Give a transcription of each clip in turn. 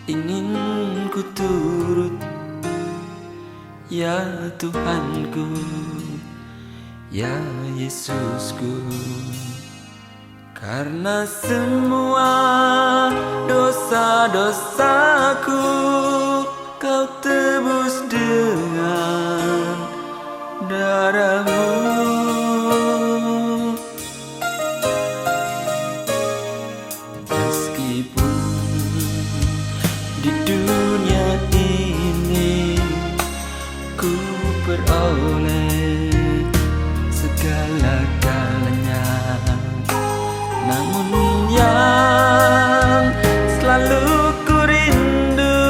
ingin ku turut, ya Tuhanku, ya Yesusku. Karena semua dosa-dosaku Kau tebus dengan darah-Mu. Meskipun di dunia ini ku peroleh segala-galanya, namun yang selalu ku rindu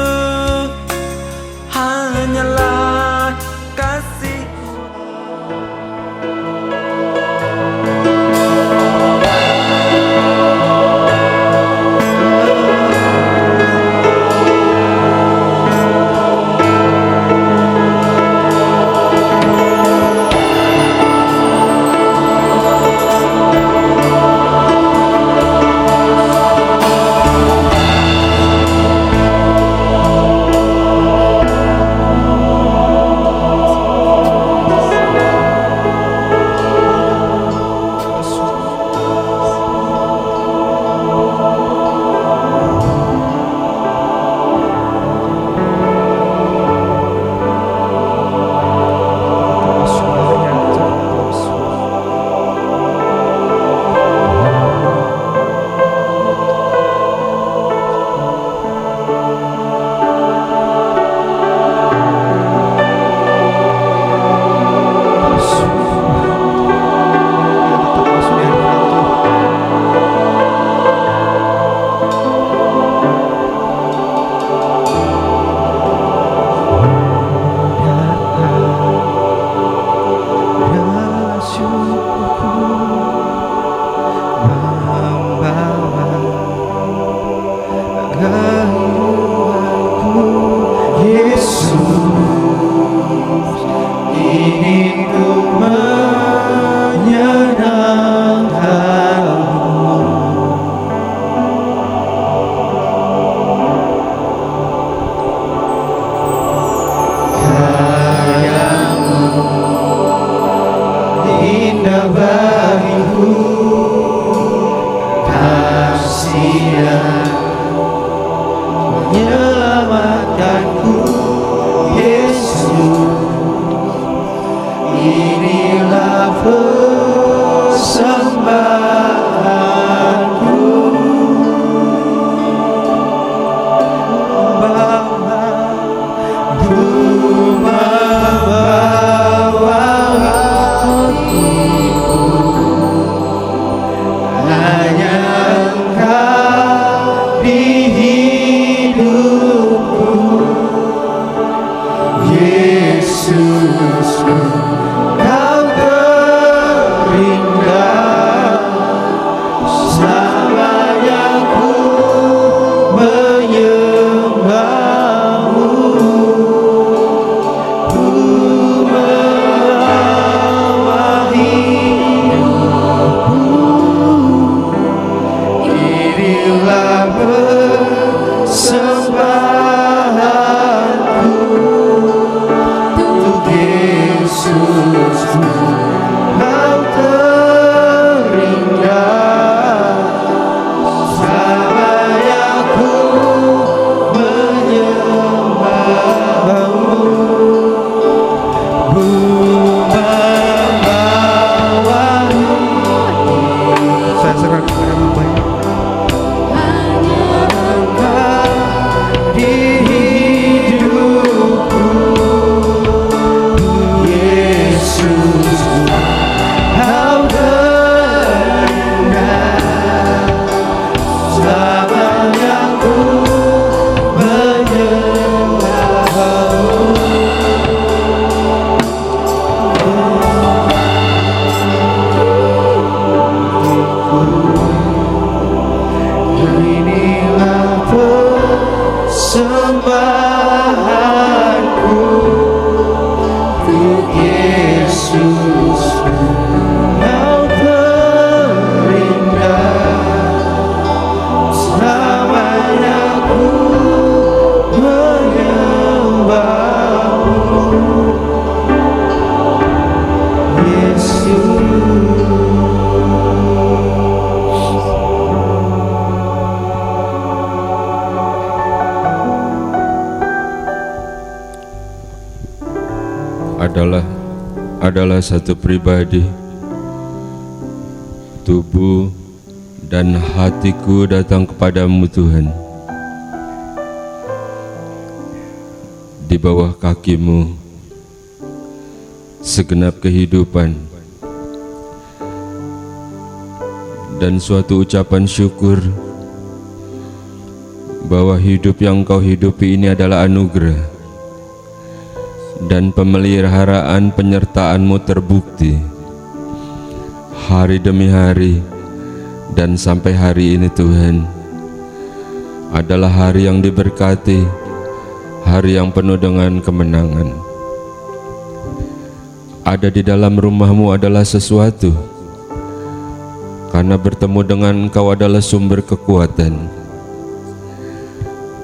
hanyalah kasih-Mu. Menyelamatkanku, Yesus, inilah persembahanku. Membawa hatiku, hanya Engkau di hidupku, Yesusku, Kau terindah. Selamanya ku menyembah-Mu, ku merawat hidupku. Inilah persembahanku untuk Yesusku, Kau terindah. Selamanya ku menyembah-Mu, ku membawa hati. Saya serahkan kepada Bapa. Hanya Engkau adalah satu pribadi. Tubuh dan hatiku datang kepadamu Tuhan. Di bawah kakimu segenap kehidupan dan suatu ucapan syukur bahwa hidup yang Kau hidupi ini adalah anugerah dan pemeliharaan penyertaan-Mu terbukti hari demi hari, dan sampai hari ini Tuhan adalah hari yang diberkati, hari yang penuh dengan kemenangan. Ada di dalam rumah-Mu adalah sesuatu, karena bertemu dengan Engkau adalah sumber kekuatan,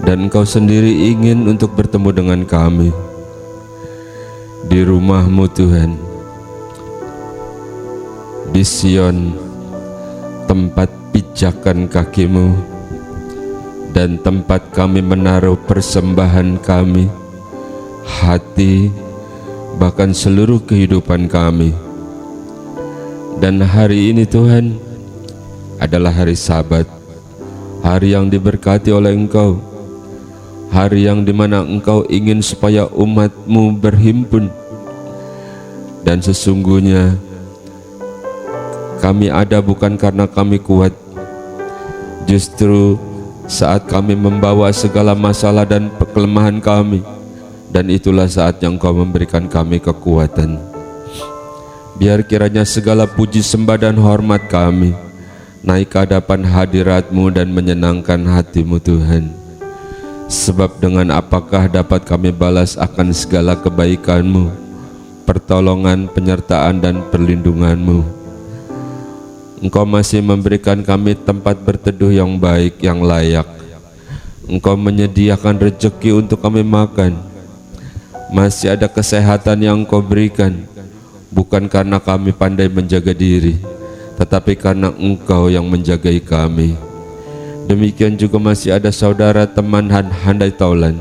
dan Engkau sendiri ingin untuk bertemu dengan kami di rumah-Mu Tuhan, di Sion, tempat pijakan kaki-Mu dan tempat kami menaruh persembahan kami, hati, bahkan seluruh kehidupan kami. Dan hari ini Tuhan adalah hari Sabat, hari yang diberkati oleh Engkau, hari yang dimana Engkau ingin supaya umat-Mu berhimpun. Dan sesungguhnya kami ada bukan karena kami kuat, justru saat kami membawa segala masalah dan kelemahan kami, dan itulah saat yang Kau memberikan kami kekuatan. Biar kiranya segala puji sembah dan hormat kami naik ke hadapan hadirat-Mu dan menyenangkan hati-Mu Tuhan. Sebab dengan apakah dapat kami balas akan segala kebaikan-Mu, pertolongan, penyertaan dan perlindungan-Mu. Engkau masih memberikan kami tempat berteduh yang baik, yang layak. Engkau menyediakan rezeki untuk kami makan. Masih ada kesehatan yang Engkau berikan, bukan karena kami pandai menjaga diri, tetapi karena Engkau yang menjagai kami. Demikian juga masih ada saudara, teman, handai taulan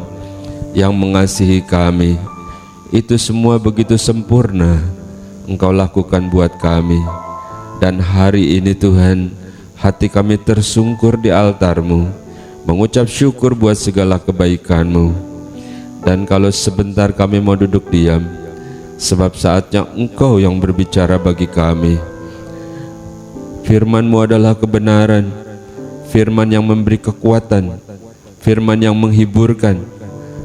yang mengasihi kami. Itu semua begitu sempurna Engkau lakukan buat kami. Dan hari ini Tuhan, hati kami tersungkur di altar-Mu, mengucap syukur buat segala kebaikan-Mu. Dan kalau sebentar kami mau duduk diam, sebab saatnya Engkau yang berbicara bagi kami. Firman-Mu adalah kebenaran, firman yang memberi kekuatan, firman yang menghiburkan,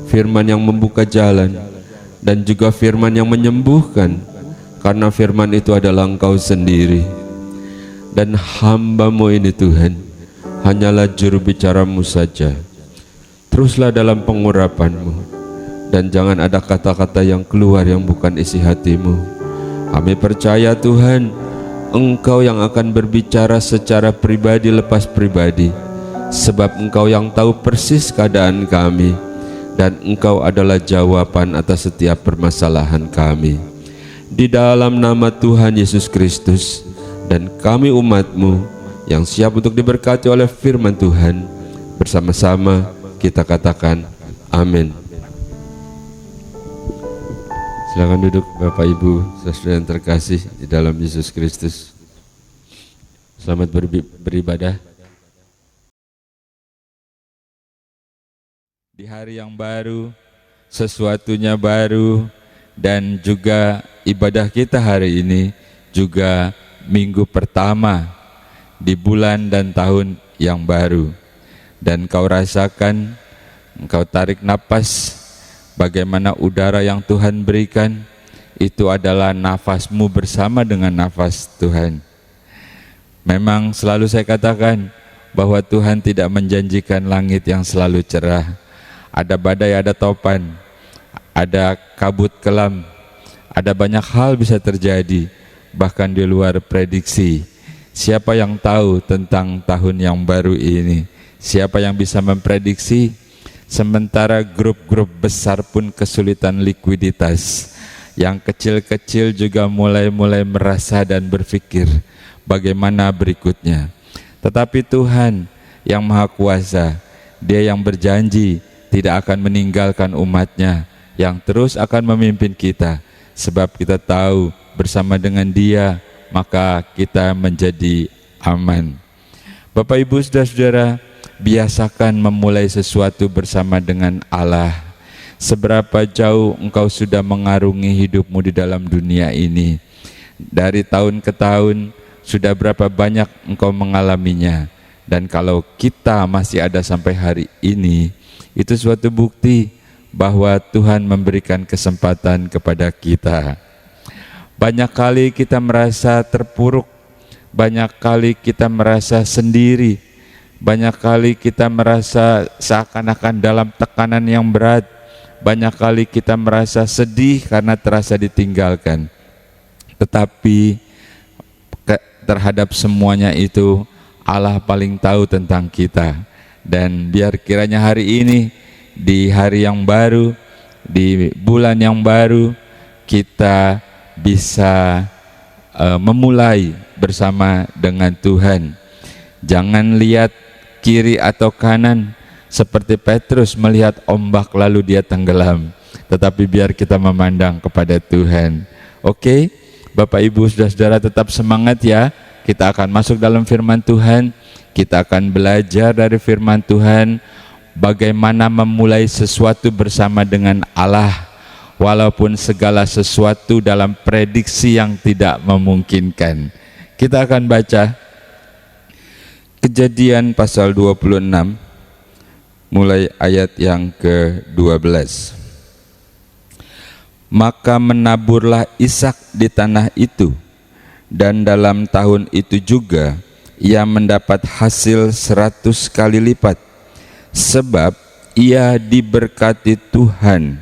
firman yang membuka jalan, dan juga firman yang menyembuhkan, karena firman itu adalah Engkau sendiri. Dan hamba-Mu ini Tuhan hanyalah juru bicara-Mu saja. Teruslah dalam pengurapan-Mu, dan jangan ada kata-kata yang keluar yang bukan isi hati-Mu. Kami percaya Tuhan, Engkau yang akan berbicara secara pribadi lepas pribadi, sebab Engkau yang tahu persis keadaan kami, dan Engkau adalah jawaban atas setiap permasalahan kami. Di dalam nama Tuhan Yesus Kristus, dan kami umat-Mu yang siap untuk diberkati oleh firman Tuhan, bersama-sama kita katakan amin. Silakan duduk Bapak Ibu, saudara yang terkasih di dalam Yesus Kristus. Selamat beribadah di hari yang baru, sesuatunya baru, dan juga ibadah kita hari ini juga minggu pertama di bulan dan tahun yang baru. Dan kau rasakan, engkau tarik napas, bagaimana udara yang Tuhan berikan itu adalah nafasmu bersama dengan nafas Tuhan. Memang selalu saya katakan bahwa Tuhan tidak menjanjikan langit yang selalu cerah. Ada badai, ada topan, ada kabut kelam, ada banyak hal bisa terjadi, bahkan di luar prediksi. Siapa yang tahu tentang tahun yang baru ini? Siapa yang bisa memprediksi? Sementara grup-grup besar pun kesulitan likuiditas, yang kecil-kecil juga mulai merasa dan berpikir bagaimana berikutnya. Tetapi Tuhan yang Maha Kuasa, Dia yang berjanji tidak akan meninggalkan umatnya, yang terus akan memimpin kita sebab kita tahu bersama dengan Dia maka kita menjadi aman. Bapak Ibu saudara-saudara, biasakan memulai sesuatu bersama dengan Allah. Seberapa jauh engkau sudah mengarungi hidupmu di dalam dunia ini? Dari tahun ke tahun, sudah berapa banyak engkau mengalaminya? Dan kalau kita masih ada sampai hari ini, itu suatu bukti bahwa Tuhan memberikan kesempatan kepada kita. Banyak kali kita merasa terpuruk, banyak kali kita merasa sendiri, banyak kali kita merasa seakan-akan dalam tekanan yang berat, banyak kali kita merasa sedih karena terasa ditinggalkan. Tetapi terhadap semuanya itu Allah paling tahu tentang kita. Dan biar kiranya hari ini, di hari yang baru, di bulan yang baru, kita bisa memulai bersama dengan Tuhan. Jangan lihat kiri atau kanan seperti Petrus melihat ombak lalu dia tenggelam, tetapi biar kita memandang kepada Tuhan. Oke, Bapak Ibu saudara-saudara, tetap semangat ya. Kita akan masuk dalam firman Tuhan. Kita akan belajar dari firman Tuhan bagaimana memulai sesuatu bersama dengan Allah, walaupun segala sesuatu dalam prediksi yang tidak memungkinkan. Kita akan baca Kejadian pasal 26 mulai ayat yang ke-12. Maka menaburlah Ishak di tanah itu, dan dalam tahun itu juga ia mendapat hasil 100 kali lipat, sebab ia diberkati Tuhan.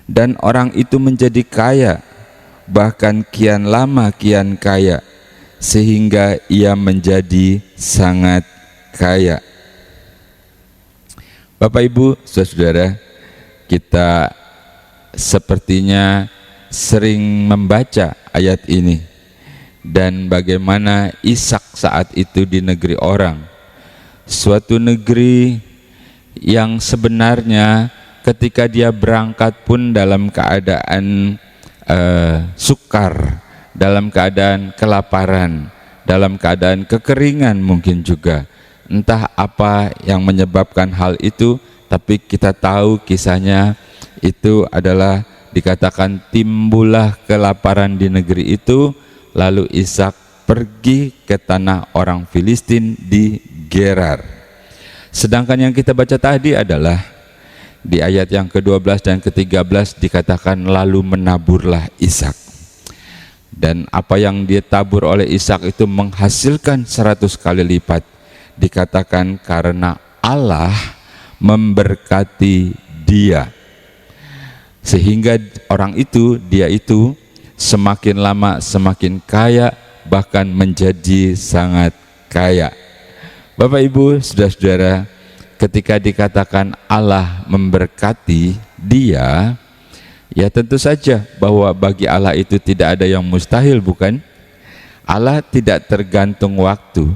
Dan orang itu menjadi kaya, bahkan kian lama kian kaya, sehingga ia menjadi sangat kaya. Bapak Ibu saudara, kita sepertinya sering membaca ayat ini, dan bagaimana Ishak saat itu di negeri orang, suatu negeri yang sebenarnya ketika dia berangkat pun dalam keadaan sukar, dalam keadaan kelaparan, dalam keadaan kekeringan mungkin juga. Entah apa yang menyebabkan hal itu, tapi kita tahu kisahnya itu adalah dikatakan timbullah kelaparan di negeri itu, lalu Ishak pergi ke tanah orang Filistin di Gerar. Sedangkan yang kita baca tadi adalah di ayat yang ke-12 dan ke-13 dikatakan lalu menaburlah Ishak. Dan apa yang dia tabur oleh Ishak itu menghasilkan 100 kali lipat. Dikatakan karena Allah memberkati dia, sehingga orang itu, dia itu semakin lama semakin kaya, bahkan menjadi sangat kaya. Bapak Ibu saudara-saudara, ketika dikatakan Allah memberkati dia, ya tentu saja bahwa bagi Allah itu tidak ada yang mustahil, bukan? Allah tidak tergantung waktu,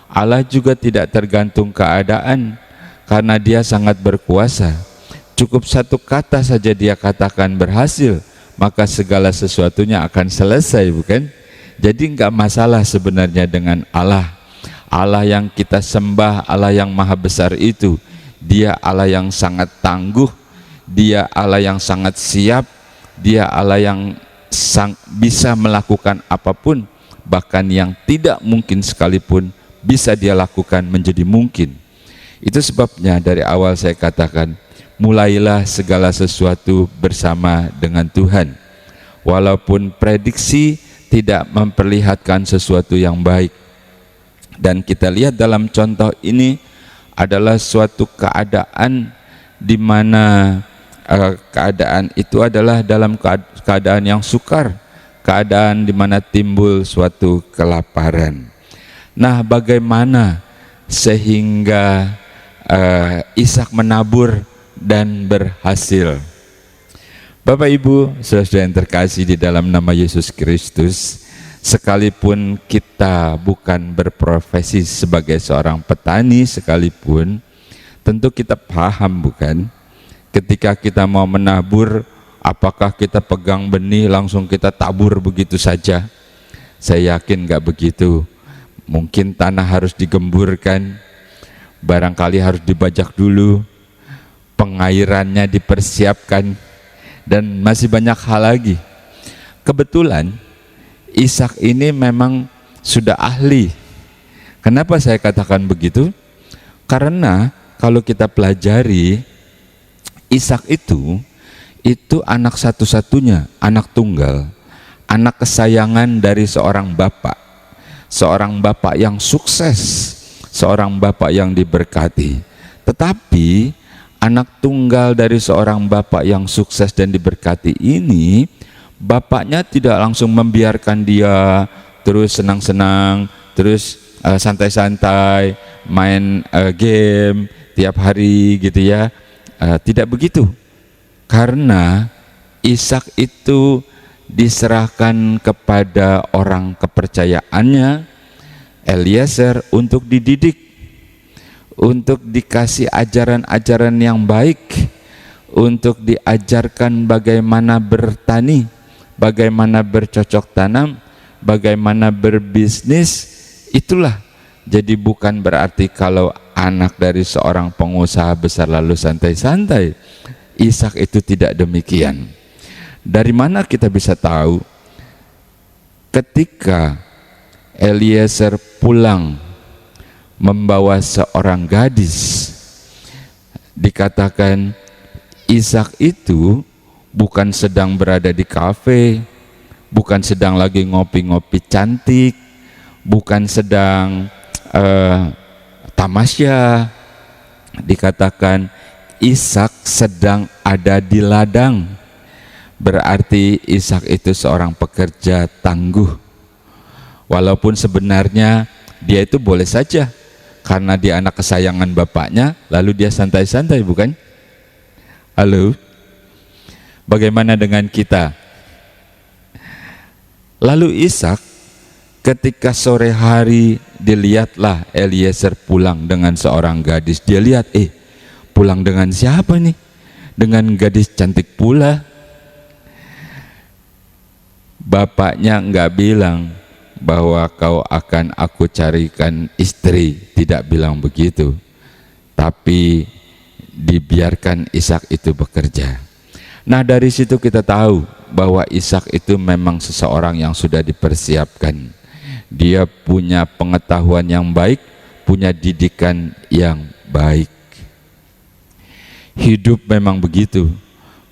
Allah juga tidak tergantung keadaan, karena dia sangat berkuasa. Cukup satu kata saja dia katakan berhasil, maka segala sesuatunya akan selesai, bukan? Jadi enggak masalah sebenarnya dengan Allah. Allah yang kita sembah, Allah yang maha besar itu, dia Allah yang sangat tangguh, dia Allah yang sangat siap, dia Allah yang bisa melakukan apapun, bahkan yang tidak mungkin sekalipun bisa dia lakukan menjadi mungkin. Itu sebabnya dari awal saya katakan, mulailah segala sesuatu bersama dengan Tuhan. Walaupun prediksi tidak memperlihatkan sesuatu yang baik. Dan kita lihat dalam contoh ini adalah suatu keadaan di mana keadaan itu adalah dalam keadaan yang sukar, keadaan di mana timbul suatu kelaparan. Nah, bagaimana sehingga Ishak menabur dan berhasil? Bapak Ibu saudara yang terkasih di dalam nama Yesus Kristus, sekalipun kita bukan berprofesi sebagai seorang petani sekalipun, tentu kita paham, bukan? Ketika kita mau menabur, Apakah kita pegang benih langsung kita tabur begitu saja? Saya yakin gak begitu. Mungkin tanah harus digemburkan, barangkali harus dibajak dulu, pengairannya dipersiapkan, dan masih banyak hal lagi. Kebetulan Ishak ini memang sudah ahli. Kenapa saya katakan begitu? Karena kalau kita pelajari, Ishak itu anak satu-satunya, anak tunggal, anak kesayangan dari seorang bapak yang sukses, seorang bapak yang diberkati. Tetapi anak tunggal dari seorang bapak yang sukses dan diberkati ini, bapaknya tidak langsung membiarkan dia terus senang-senang, terus santai-santai, main game tiap hari gitu ya. Tidak begitu. Karena Ishak itu diserahkan kepada orang kepercayaannya, Eliezer, untuk dididik, untuk dikasih ajaran-ajaran yang baik, untuk diajarkan bagaimana bertani, bagaimana bercocok tanam, bagaimana berbisnis. Itulah. Jadi bukan berarti kalau anak dari seorang pengusaha besar lalu santai-santai. Ishak itu tidak demikian. Dari mana kita bisa tahu? Ketika Eliezer pulang membawa seorang gadis, dikatakan Ishak itu bukan sedang berada di kafe, bukan sedang lagi ngopi-ngopi cantik, bukan sedang tamasya. Dikatakan Ishak sedang ada di ladang. Berarti Ishak itu seorang pekerja tangguh. Walaupun sebenarnya dia itu boleh saja, karena dia anak kesayangan bapaknya, lalu dia santai-santai, bukan? Halo? Bagaimana dengan kita? Lalu Ishak ketika sore hari dilihatlah Eliezer pulang dengan seorang gadis. Dia lihat, pulang dengan siapa nih? Dengan gadis cantik pula. Bapaknya enggak bilang bahwa kau akan aku carikan istri, tidak bilang begitu. Tapi dibiarkan Ishak itu bekerja. Nah, dari situ kita tahu bahwa Ishak itu memang seseorang yang sudah dipersiapkan. Dia punya pengetahuan yang baik, punya didikan yang baik. Hidup memang begitu.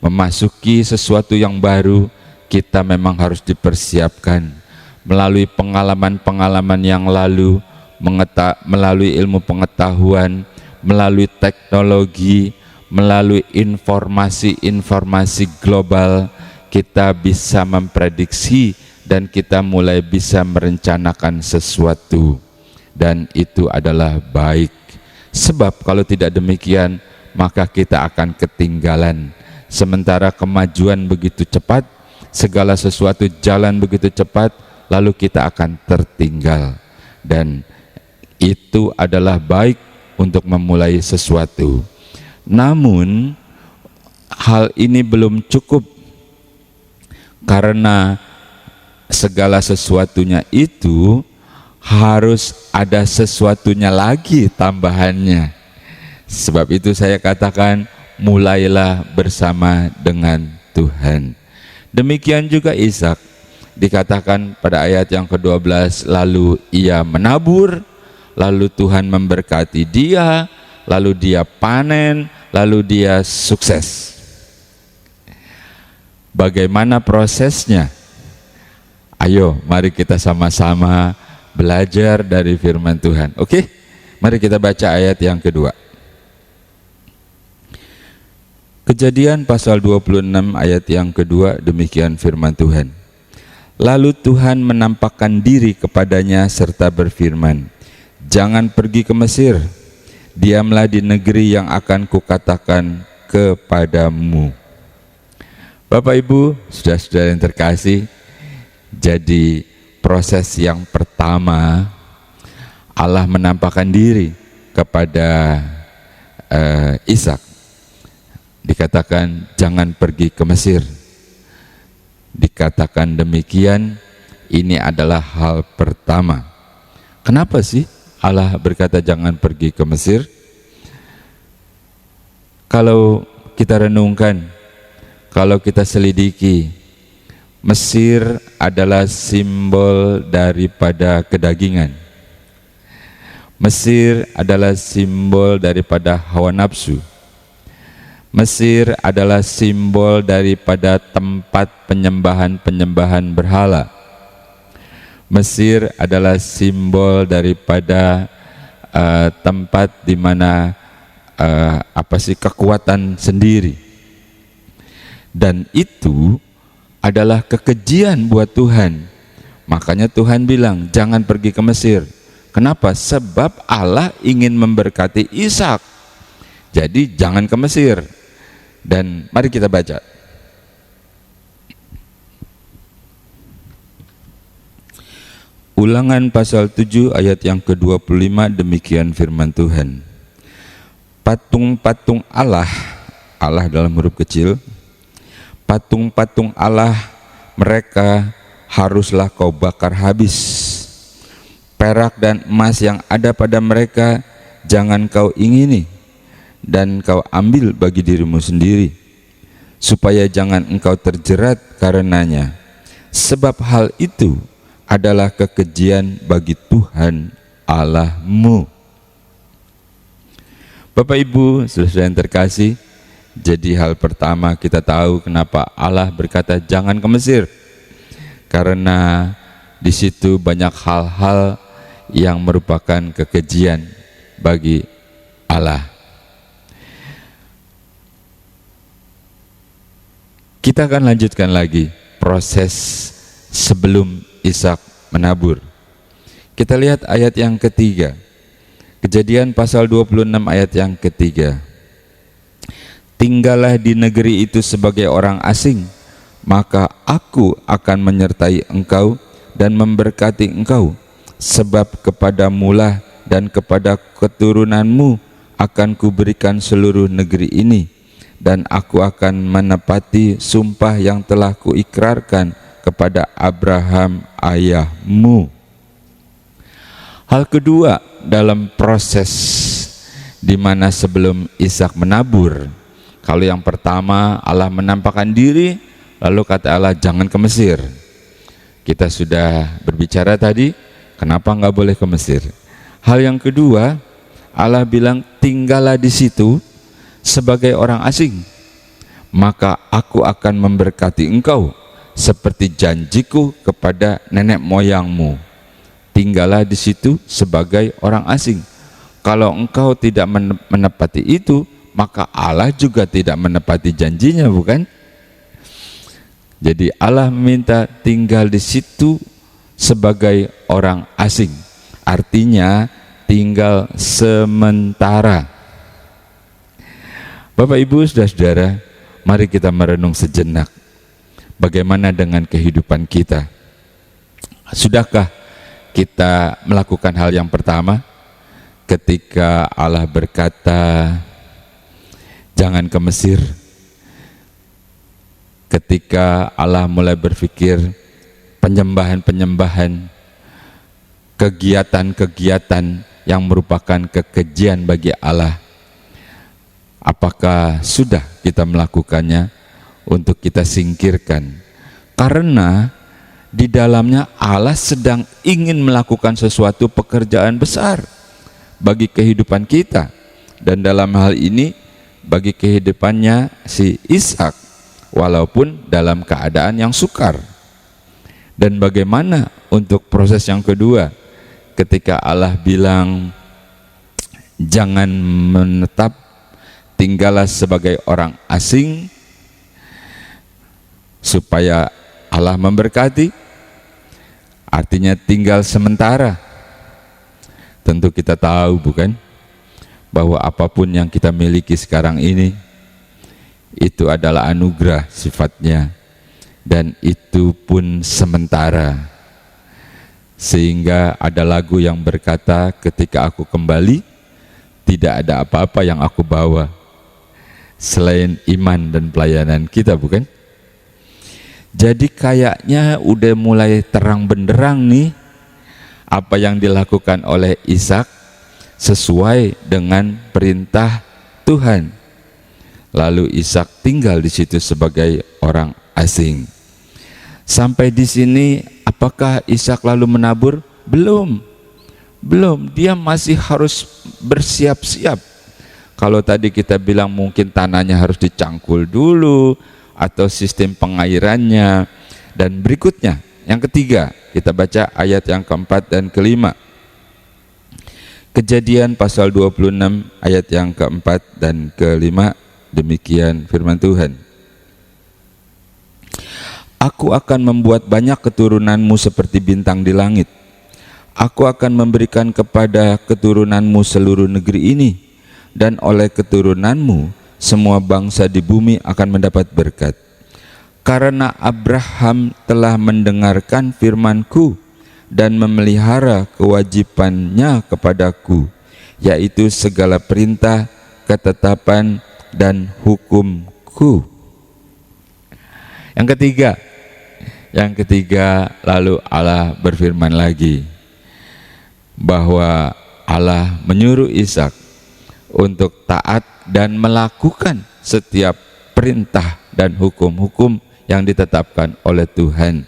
Memasuki sesuatu yang baru, kita memang harus dipersiapkan melalui pengalaman-pengalaman yang lalu, melalui ilmu pengetahuan, melalui teknologi, melalui informasi-informasi global. Kita bisa memprediksi dan kita mulai bisa merencanakan sesuatu, dan itu adalah baik. Sebab kalau tidak demikian, maka kita akan ketinggalan. Sementara kemajuan begitu cepat, segala sesuatu jalan begitu cepat, lalu kita akan tertinggal. Dan itu adalah baik untuk memulai sesuatu. Namun hal ini belum cukup, karena segala sesuatunya itu harus ada sesuatunya lagi tambahannya. Sebab itu saya katakan, mulailah bersama dengan Tuhan. Demikian juga Ishak, dikatakan pada ayat yang ke-12, lalu ia menabur, lalu Tuhan memberkati dia, lalu dia panen, lalu dia sukses. Bagaimana prosesnya? Ayo, mari kita sama-sama belajar dari firman Tuhan. Oke? Mari kita baca ayat yang kedua. Kejadian pasal 26 ayat yang kedua, demikian firman Tuhan. Lalu Tuhan menampakkan diri kepadanya serta berfirman, jangan pergi ke Mesir, diamlah di negeri yang akan kukatakan kepadamu. Bapak Ibu, saudara-saudara yang terkasih, jadi proses yang pertama, Allah menampakkan diri kepada Ishak. Dikatakan jangan pergi ke Mesir, dikatakan demikian, ini adalah hal pertama. Kenapa sih Allah berkata jangan pergi ke Mesir? Kalau kita renungkan, kalau kita selidiki, Mesir adalah simbol daripada kedagingan. Mesir adalah simbol daripada hawa nafsu. Mesir adalah simbol daripada tempat penyembahan-penyembahan berhala. Mesir adalah simbol daripada tempat di mana kekuatan sendiri. Dan itu adalah kekejian buat Tuhan. Makanya Tuhan bilang jangan pergi ke Mesir. Kenapa? Sebab Allah ingin memberkati Ishak. Jadi jangan ke Mesir. Dan mari kita baca. Ulangan pasal 7 ayat yang ke-25, demikian firman Tuhan. Patung-patung Allah, Allah dalam huruf kecil, patung-patung Allah mereka haruslah kau bakar habis. Perak dan emas yang ada pada mereka jangan kau ingini, dan kau ambil bagi dirimu sendiri, supaya jangan engkau terjerat karenanya, sebab hal itu adalah kekejian bagi Tuhan Allahmu. Bapak Ibu, saudara yang terkasih, jadi hal pertama kita tahu kenapa Allah berkata jangan ke Mesir, karena di situ banyak hal-hal yang merupakan kekejian bagi Allah. Kita akan lanjutkan lagi proses sebelum Ishak menabur. Kita lihat ayat yang ketiga. Kejadian pasal 26 ayat yang ketiga. Tinggallah di negeri itu sebagai orang asing, maka aku akan menyertai engkau dan memberkati engkau, sebab kepadamulah dan kepada keturunanmu akan kuberikan seluruh negeri ini, dan aku akan menepati sumpah yang telah kuikrarkan kepada Abraham ayahmu. Hal kedua dalam proses di mana sebelum Ishak menabur, kalau yang pertama Allah menampakkan diri, lalu kata Allah jangan ke Mesir. Kita sudah berbicara tadi, kenapa nggak boleh ke Mesir. Hal yang kedua, Allah bilang tinggallah di situ sebagai orang asing, maka aku akan memberkati engkau seperti janjiku kepada nenek moyangmu. Tinggallah di situ sebagai orang asing. Kalau engkau tidak menepati itu, maka Allah juga tidak menepati janjinya, bukan? Jadi Allah meminta tinggal di situ sebagai orang asing. Artinya tinggal sementara. Bapak Ibu, saudara-saudara, mari kita merenung sejenak. Bagaimana dengan kehidupan kita? Sudahkah kita melakukan hal yang pertama ketika Allah berkata jangan ke Mesir? Ketika Allah mulai berpikir penyembahan-penyembahan, kegiatan-kegiatan yang merupakan kekejian bagi Allah, apakah sudah kita melakukannya untuk kita singkirkan? Karena di dalamnya Allah sedang ingin melakukan sesuatu pekerjaan besar bagi kehidupan kita, dan dalam hal ini bagi kehidupannya si Ishak, walaupun dalam keadaan yang sukar. Dan bagaimana untuk proses yang kedua, ketika Allah bilang jangan menetap, tinggallah sebagai orang asing supaya Allah memberkati, artinya tinggal sementara. Tentu kita tahu, bukan, bahwa apapun yang kita miliki sekarang ini itu adalah anugerah sifatnya, dan itu pun sementara. Sehingga ada lagu yang berkata, ketika aku kembali tidak ada apa-apa yang aku bawa selain iman dan pelayanan kita, bukan? Jadi kayaknya udah mulai terang benderang nih apa yang dilakukan oleh Ishak sesuai dengan perintah Tuhan. Lalu Ishak tinggal di situ sebagai orang asing. Sampai di sini apakah Ishak lalu menabur? Belum. Dia masih harus bersiap-siap. Kalau tadi kita bilang mungkin tanahnya harus dicangkul dulu atau sistem pengairannya. Dan berikutnya, yang ketiga, kita baca ayat yang keempat dan kelima. Kejadian pasal 26 ayat yang keempat dan kelima, demikian firman Tuhan. Aku akan membuat banyak keturunanmu seperti bintang di langit. Aku akan memberikan kepada keturunanmu seluruh negeri ini, dan oleh keturunanmu semua bangsa di bumi akan mendapat berkat. Karena Abraham telah mendengarkan firman-Ku dan memelihara kewajibannya kepadaku, yaitu segala perintah, ketetapan, dan hukum-Ku. Yang ketiga, lalu Allah berfirman lagi bahwa Allah menyuruh Ishak untuk taat dan melakukan setiap perintah dan hukum-hukum yang ditetapkan oleh Tuhan,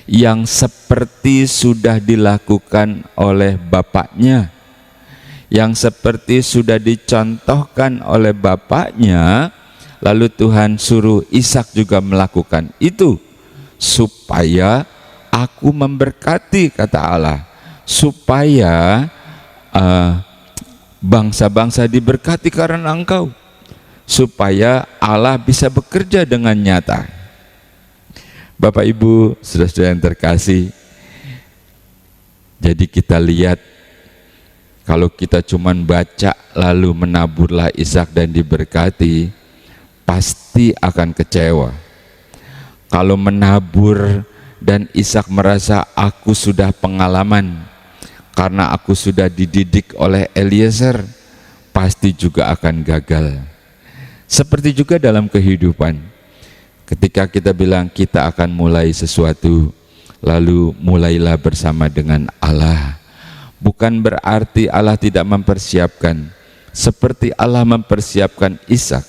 yang seperti sudah dilakukan oleh bapaknya, yang seperti sudah dicontohkan oleh bapaknya. Lalu Tuhan suruh Ishak juga melakukan itu, supaya aku memberkati, kata Allah, supaya bangsa-bangsa diberkati karena engkau, supaya Allah bisa bekerja dengan nyata. Bapak Ibu, saudara-saudara yang terkasih, jadi kita lihat, kalau kita cuman baca lalu menaburlah Ishak dan diberkati, pasti akan kecewa. Kalau menabur dan Ishak merasa aku sudah pengalaman karena aku sudah dididik oleh Eliezer, pasti juga akan gagal. Seperti juga dalam kehidupan, ketika kita bilang kita akan mulai sesuatu, lalu mulailah bersama dengan Allah. Bukan berarti Allah tidak mempersiapkan. Seperti Allah mempersiapkan Ishak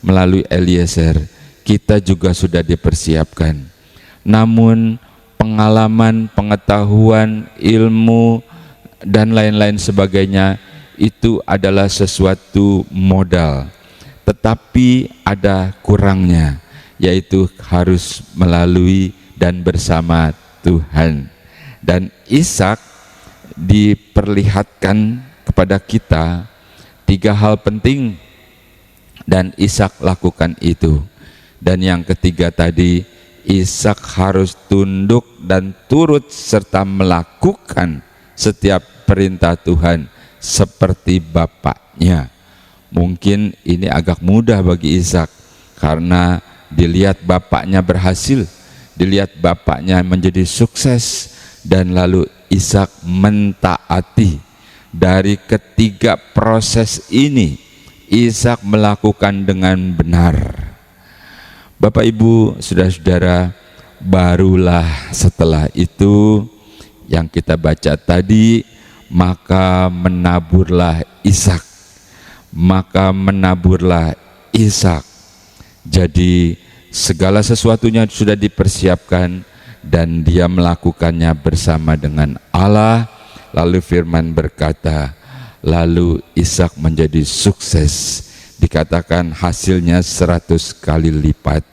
melalui Eliezer, kita juga sudah dipersiapkan. Namun pengalaman, pengetahuan, ilmu, dan lain-lain sebagainya itu adalah sesuatu modal, tetapi ada kurangnya, yaitu harus melalui dan bersama Tuhan. Dan Ishak diperlihatkan kepada kita 3 hal penting, dan Ishak lakukan itu. Dan yang ketiga tadi, Ishak harus tunduk dan turut serta melakukan setiap perintah Tuhan seperti bapaknya. Mungkin ini agak mudah bagi Ishak karena dilihat bapaknya berhasil, dilihat bapaknya menjadi sukses, dan lalu Ishak mentaati. Dari ketiga proses ini Ishak melakukan dengan benar. Bapak Ibu, saudara-saudara, barulah setelah itu yang kita baca tadi, maka menaburlah Ishak. Maka menaburlah Ishak. Jadi segala sesuatunya sudah dipersiapkan dan dia melakukannya bersama dengan Allah. Lalu firman berkata, lalu Ishak menjadi sukses. Dikatakan hasilnya 100 kali lipat.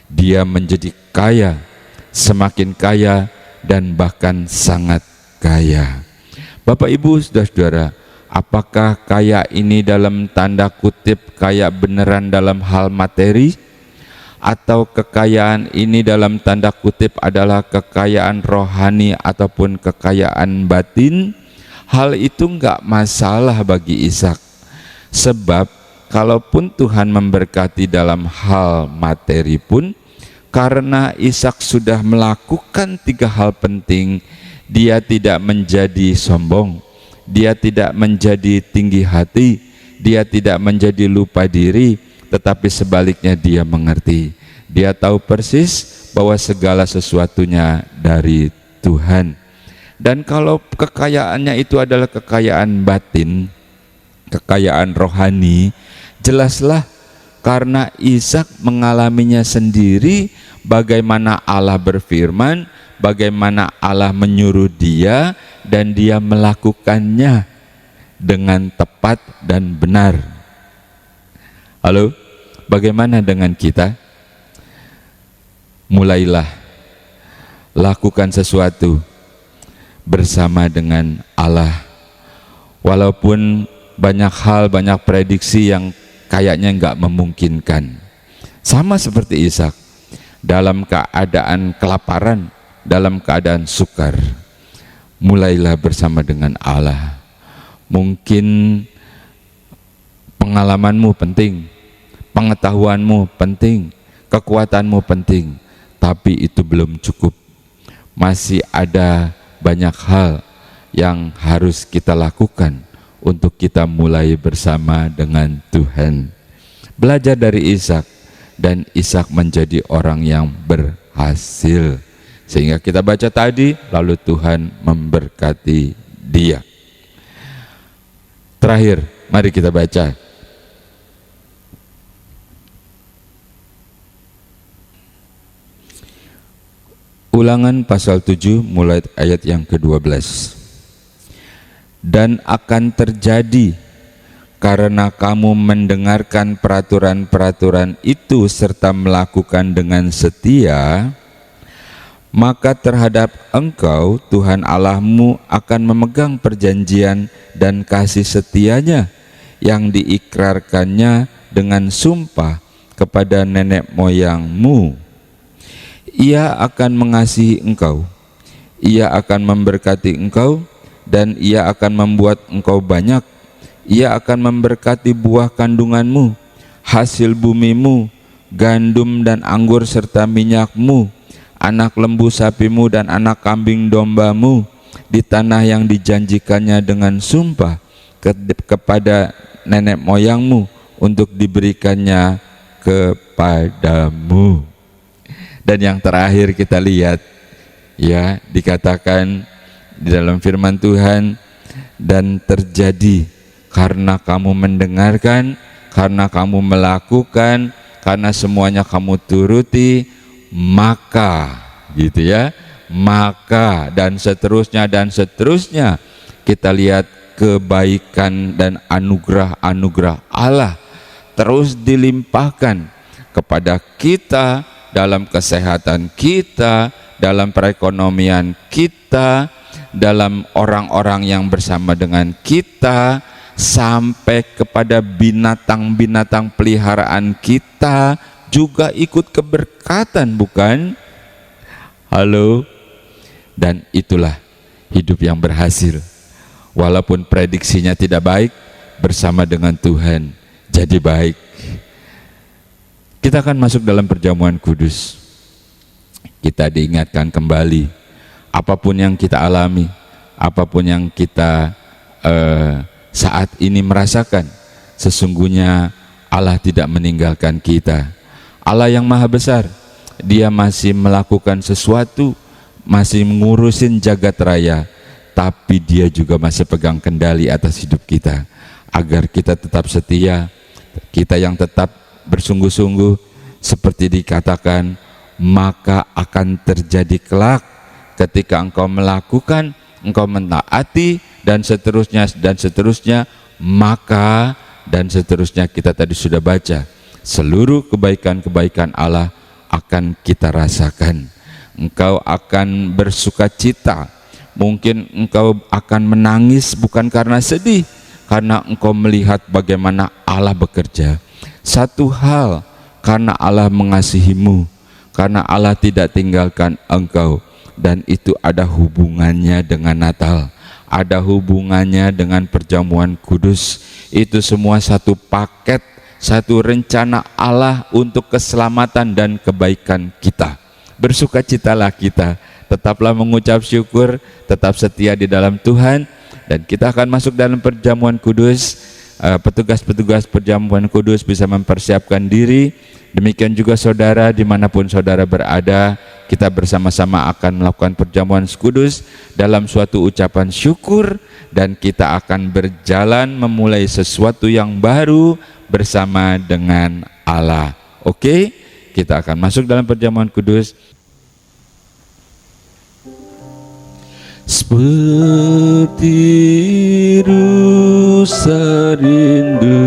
Dia menjadi kaya, semakin kaya, dan bahkan sangat kaya. Bapak Ibu, saudara-saudara, apakah kaya ini dalam tanda kutip kaya beneran dalam hal materi, atau kekayaan ini dalam tanda kutip adalah kekayaan rohani ataupun kekayaan batin? Hal itu enggak masalah bagi Ishak, sebab kalaupun Tuhan memberkati dalam hal materi pun, karena Ishak sudah melakukan 3 hal penting, dia tidak menjadi sombong, dia tidak menjadi tinggi hati, dia tidak menjadi lupa diri, tetapi sebaliknya dia mengerti Dia tahu persis bahwa segala sesuatunya dari Tuhan. Dan kalau kekayaannya itu adalah kekayaan batin, kekayaan rohani, jelaslah karena Ishak mengalaminya sendiri bagaimana Allah berfirman, bagaimana Allah menyuruh dia, dan dia melakukannya dengan tepat dan benar. Halo, bagaimana dengan kita? Mulailah lakukan sesuatu bersama dengan Allah. Walaupun banyak hal, banyak prediksi yang kayaknya nggak memungkinkan. Sama seperti Ishak, dalam keadaan kelaparan, dalam keadaan sukar, mulailah bersama dengan Allah. Mungkin pengalamanmu penting, pengetahuanmu penting, kekuatanmu penting, tapi itu belum cukup. Masih ada banyak hal yang harus kita lakukan untuk kita mulai bersama dengan Tuhan. Belajar dari Ishak, dan Ishak menjadi orang yang berhasil. Sehingga kita baca tadi, lalu Tuhan memberkati dia. Terakhir, mari kita baca Ulangan pasal 7 mulai ayat yang ke-12. Dan akan terjadi karena kamu mendengarkan peraturan-peraturan itu serta melakukan dengan setia, maka terhadap engkau Tuhan Allahmu akan memegang perjanjian dan kasih setianya yang diikrarkannya dengan sumpah kepada nenek moyangmu. Ia akan mengasihi engkau, ia akan memberkati engkau, dan ia akan membuat engkau banyak. Ia akan memberkati buah kandunganmu, hasil bumimu, gandum dan anggur serta minyakmu, anak lembu sapimu dan anak kambing dombamu, di tanah yang dijanjikannya dengan sumpah kepada nenek moyangmu untuk diberikannya kepadamu. Dan yang terakhir kita lihat, ya, dikatakan di dalam firman Tuhan, dan terjadi karena kamu mendengarkan, karena kamu melakukan, karena semuanya kamu turuti, maka, gitu ya, maka, dan seterusnya dan seterusnya. Kita lihat kebaikan dan anugerah-anugerah Allah terus dilimpahkan kepada kita, dalam kesehatan kita, dalam perekonomian kita, dalam orang-orang yang bersama dengan kita, sampai kepada binatang-binatang peliharaan kita juga ikut keberkatan, bukan? Halo? Dan itulah hidup yang berhasil. Walaupun prediksinya tidak baik, bersama dengan Tuhan jadi baik. Kita akan masuk dalam perjamuan kudus. Kita diingatkan kembali, apapun yang kita alami, apapun yang kita saat ini merasakan, sesungguhnya Allah tidak meninggalkan kita. Allah yang maha besar, dia masih melakukan sesuatu, masih mengurusin jagat raya, tapi dia juga masih pegang kendali atas hidup kita, agar kita tetap setia, kita yang tetap bersungguh-sungguh, seperti dikatakan, maka akan terjadi kelak ketika engkau melakukan, engkau mentaati, dan seterusnya, maka, dan seterusnya. Kita tadi sudah baca, seluruh kebaikan-kebaikan Allah akan kita rasakan. Engkau akan bersuka cita, mungkin engkau akan menangis bukan karena sedih, karena engkau melihat bagaimana Allah bekerja. Satu hal, karena Allah mengasihimu, karena Allah tidak tinggalkan engkau, dan itu ada hubungannya dengan Natal, ada hubungannya dengan perjamuan kudus. Itu semua satu paket, satu rencana Allah untuk keselamatan dan kebaikan kita. Bersukacitalah kita, tetaplah mengucap syukur, tetap setia di dalam Tuhan, dan kita akan masuk dalam perjamuan kudus. Petugas-petugas perjamuan kudus bisa mempersiapkan diri, Demikian juga saudara, dimanapun saudara berada, kita bersama-sama akan melakukan perjamuan kudus dalam suatu ucapan syukur, dan kita akan berjalan memulai sesuatu yang baru bersama dengan Allah. Oke, kita akan masuk dalam perjamuan kudus. Seperti rusa rindu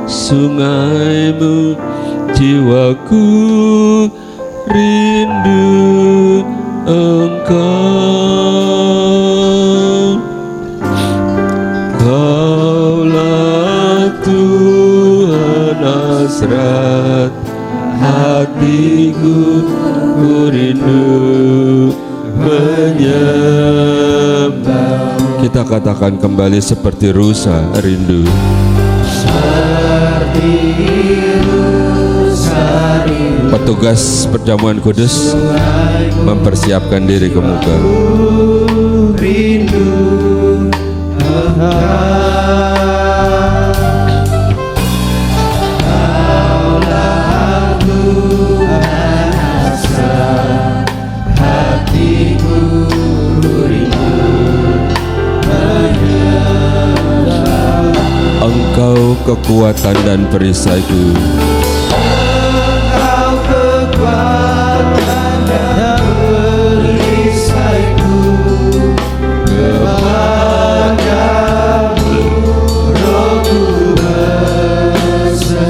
sungaimu, jiwaku rindu Engkau. Kaulah Tuhan hasrat hatiku, ku rindu menyembah. Kita katakan kembali, seperti rusa rindu. Petugas perjamuan kudus mempersiapkan diri ke muka. rindu Engkau kekuatan dan perisaiku. Engkau kekuatan dan perisaiku, kepadamu rohku berserah.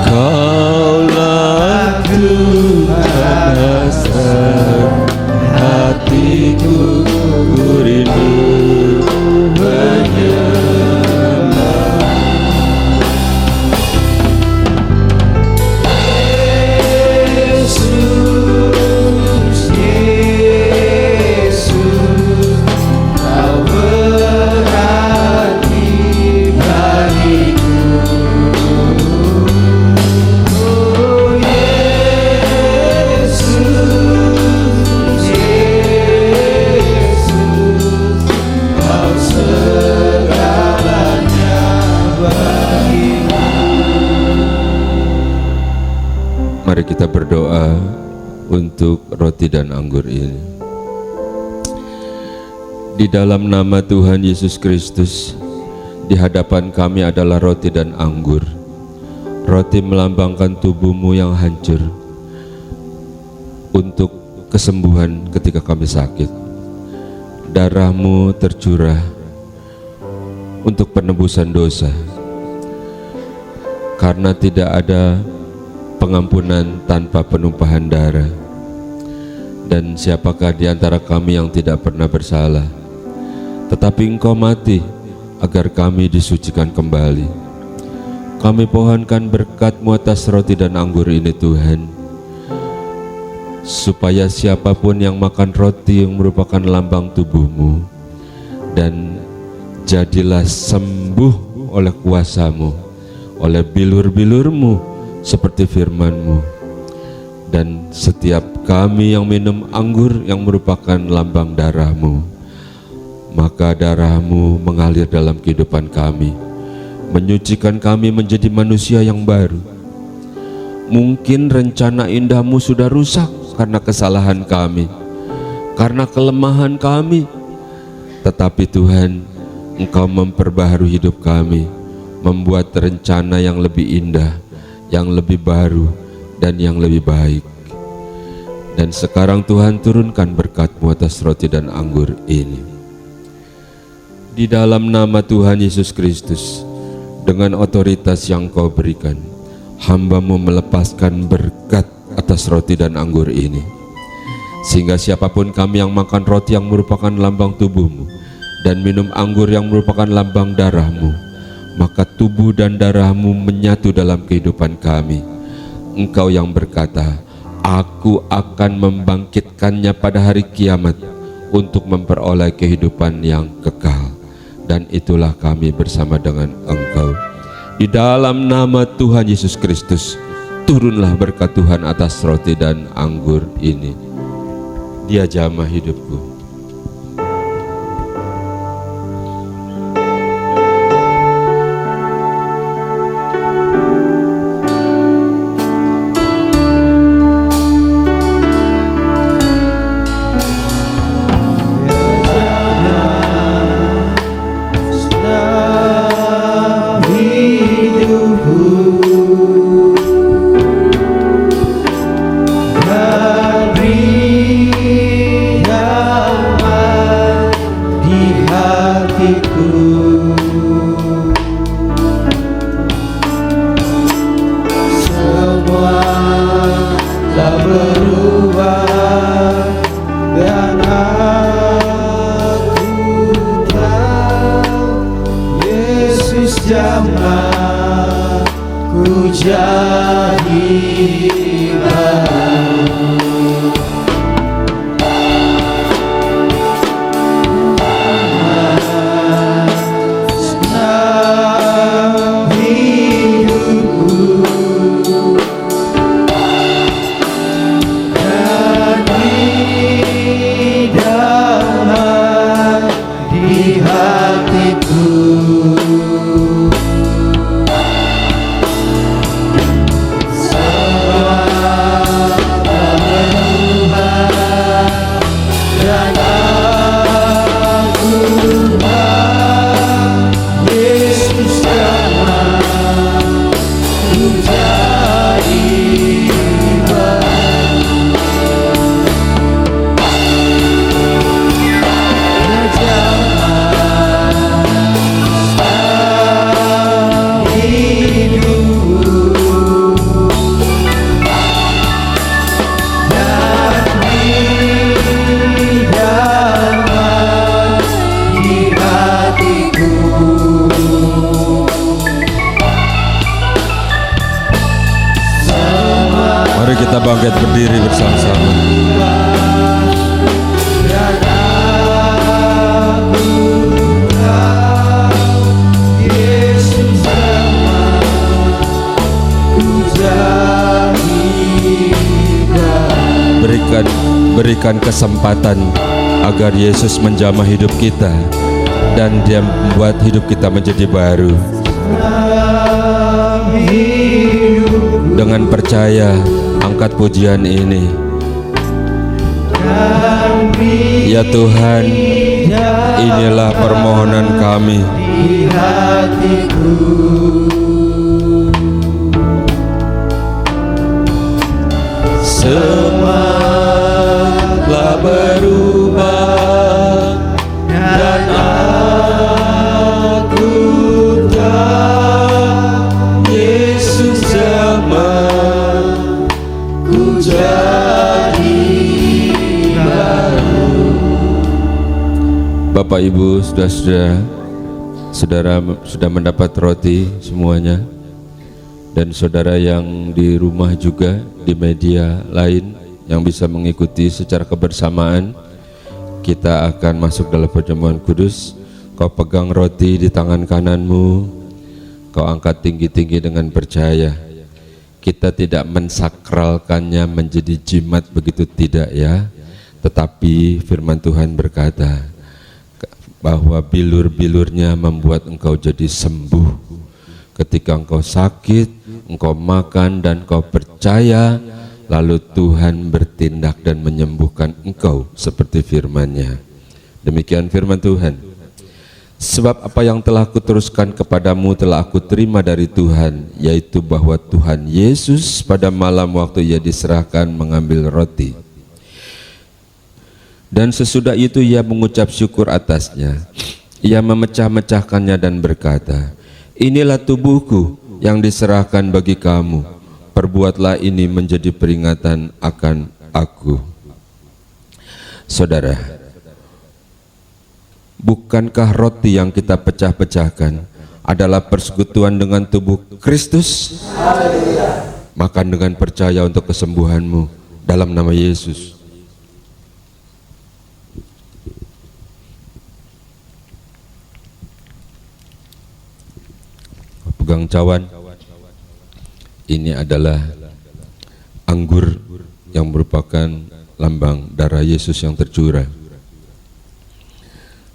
Kaulah Tuhan hasrat hatiku, ku rindu menyembah. Yesus, Yesus, Kau berarti bagiku. Oh Yesus, Yesus, Kau segalanya bagiku. Mari kita berdoa untuk roti dan anggur ini. Di dalam nama Tuhan Yesus Kristus, di hadapan kami adalah roti dan anggur. Roti melambangkan tubuhmu yang hancur untuk kesembuhan ketika kami sakit. Darahmu tercurah untuk penebusan dosa. Karena tidak ada pengampunan tanpa penumpahan darah. Dan siapakah di antara kami yang tidak pernah bersalah? Tetapi Engkau mati agar kami disucikan kembali. Kami pohonkan berkat-Mu atas roti dan anggur ini Tuhan, supaya siapapun yang makan roti yang merupakan lambang tubuh-Mu, dan jadilah sembuh oleh kuasa-Mu, oleh bilur-bilur-Mu, seperti firman-Mu. Dan setiap kami yang minum anggur yang merupakan lambang darah-Mu, maka darah-Mu mengalir dalam kehidupan kami, menyucikan kami menjadi manusia yang baru. Mungkin rencana indah-Mu sudah rusak karena kesalahan kami, karena kelemahan kami, tetapi Tuhan, Engkau memperbaharui hidup kami, membuat rencana yang lebih indah, yang lebih baru, dan yang lebih baik. Dan sekarang Tuhan, turunkan berkat-Mu atas roti dan anggur ini. Di dalam nama Tuhan Yesus Kristus, dengan otoritas yang Kau berikan, hamba-Mu melepaskan berkat atas roti dan anggur ini, sehingga siapapun kami yang makan roti yang merupakan lambang tubuh-Mu dan minum anggur yang merupakan lambang darah-Mu, maka tubuh dan darah-Mu menyatu dalam kehidupan kami. Engkau yang berkata, Aku akan membangkitkannya pada hari kiamat untuk memperoleh kehidupan yang kekal. Dan itulah kami bersama dengan Engkau. Di dalam nama Tuhan Yesus Kristus, turunlah berkat Tuhan atas roti dan anggur ini. Dia jamah hidupku. jamah ku jadi baru. Senang hidupku dan damai di hatiku. Mari kita bangkit berdiri bersama-sama. Berikan kesempatan agar Yesus menjamah hidup kita dan Dia membuat hidup kita menjadi baru. Dengan percaya, angkat pujian ini. Ya Tuhan, inilah permohonan kami. Di hatiku Semua telah berubah dan aku tahu Yesus jamah ku jadi baru. Bapak Ibu, saudara sudah mendapat roti semuanya, dan saudara yang di rumah juga di media lain yang bisa mengikuti secara kebersamaan, kita akan masuk dalam perjamuan kudus. Kau pegang roti di tangan kananmu, kau angkat tinggi-tinggi dengan percaya. Kita tidak mensakralkannya menjadi jimat, begitu tidak ya, tetapi firman Tuhan berkata bahwa bilur-bilurnya membuat engkau jadi sembuh. Ketika engkau sakit, engkau makan dan engkau percaya, lalu Tuhan bertindak dan menyembuhkan engkau seperti firman-Nya. Demikian firman Tuhan. Sebab apa yang telah kuteruskan kepadamu telah aku terima dari Tuhan, yaitu bahwa Tuhan Yesus pada malam waktu Ia diserahkan mengambil roti. Dan sesudah itu Ia mengucap syukur atasnya. Ia memecah-mecahkannya dan berkata, inilah tubuhku yang diserahkan bagi kamu. Perbuatlah ini menjadi peringatan akan aku. Saudara, bukankah roti yang kita pecah-pecahkan adalah persekutuan dengan tubuh Kristus? Makan dengan percaya untuk kesembuhanmu dalam nama Yesus. Pegang cawan. Ini adalah anggur yang merupakan lambang darah Yesus yang tercurah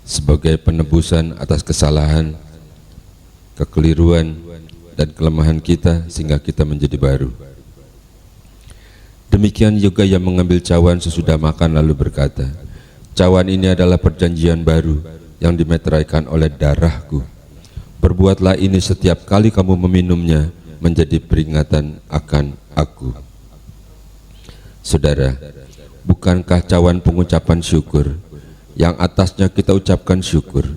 sebagai penebusan atas kesalahan, kekeliruan, dan kelemahan kita sehingga kita menjadi baru. Demikian juga Ia mengambil cawan sesudah makan lalu berkata, cawan ini adalah perjanjian baru yang dimeteraikan oleh darahku. Perbuatlah ini setiap kali kamu meminumnya menjadi peringatan akan aku. Saudara, bukankah cawan pengucapan syukur yang atasnya kita ucapkan syukur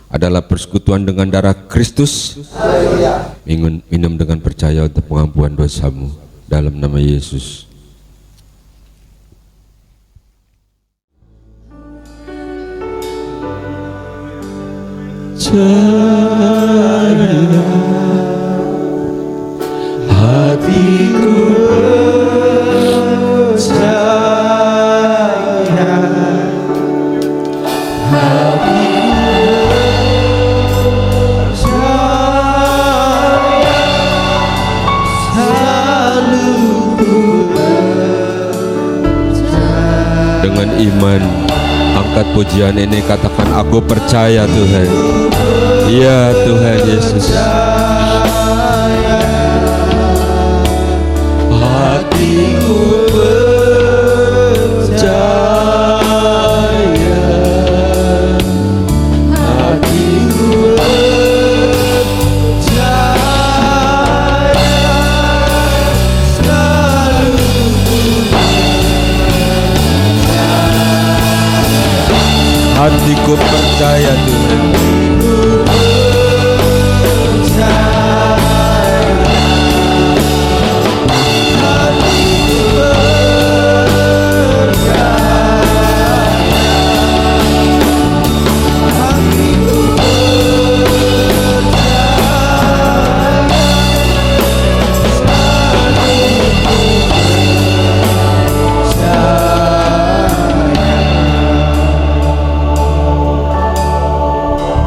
adalah persekutuan dengan darah Kristus? Minum dengan percaya untuk pengampuan dosamu dalam nama Yesus. Cahaya iman. Angkat pujian ini, katakan aku percaya Tuhan. Ya Tuhan Yesus. Hatiku percaya, hatiku percaya, selalu Hatiku percaya Tuhan.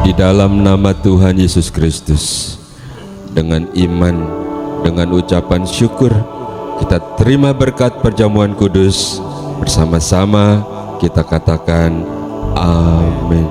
Di dalam nama Tuhan Yesus Kristus, dengan iman, dengan ucapan syukur, kita terima berkat perjamuan kudus. Bersama-sama kita katakan amin.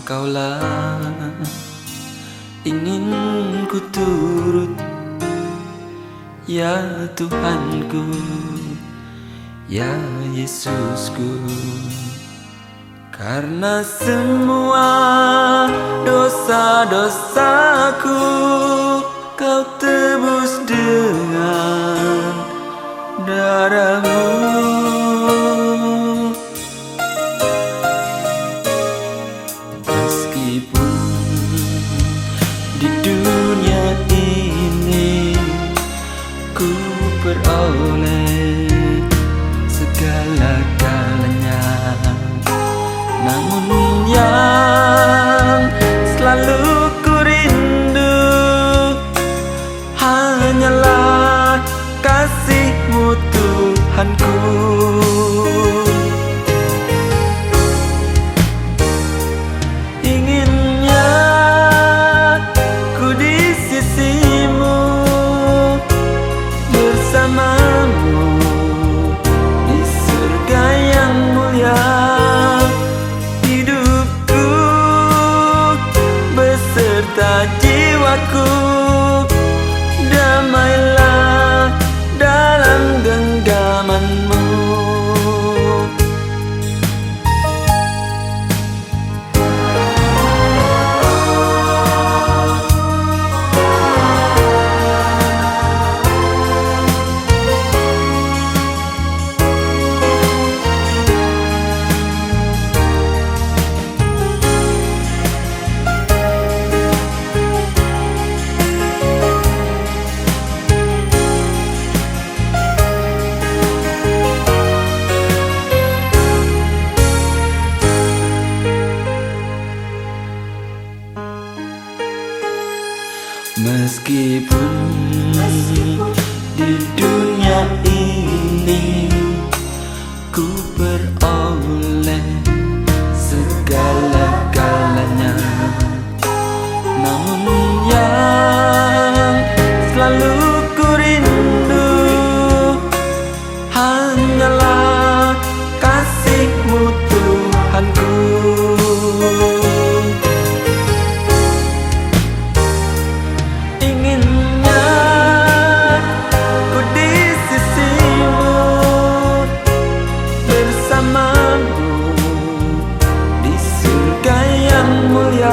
Engkaulah ingin ku turut, ya Tuhanku, ya Yesusku. Karena semua dosa-dosaku Kau tebus dengan darah-Mu. Meskipun di dunia ini ku peroleh segala-galanya, namun yang selalu ku rindu hanyalah kasih-Mu Tuhanku. Inginnya ku di sisi-Mu, bersama-Mu di surga yang mulia. Hidupku beserta jiwaku, damailah dalam genggaman-Mu. Meskipun di dunia ini ku peroleh segala-galanya, namun yang selalu ku rindu hanyalah kasih-Mu Tuhanku. Inginnya ku di sisi-Mu, bersama-Mu di surga yang mulia.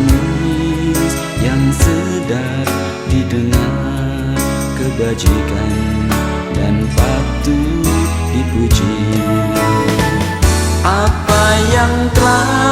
manis yang sedap didengar, kebajikan dan patut dipuji. Apa yang telah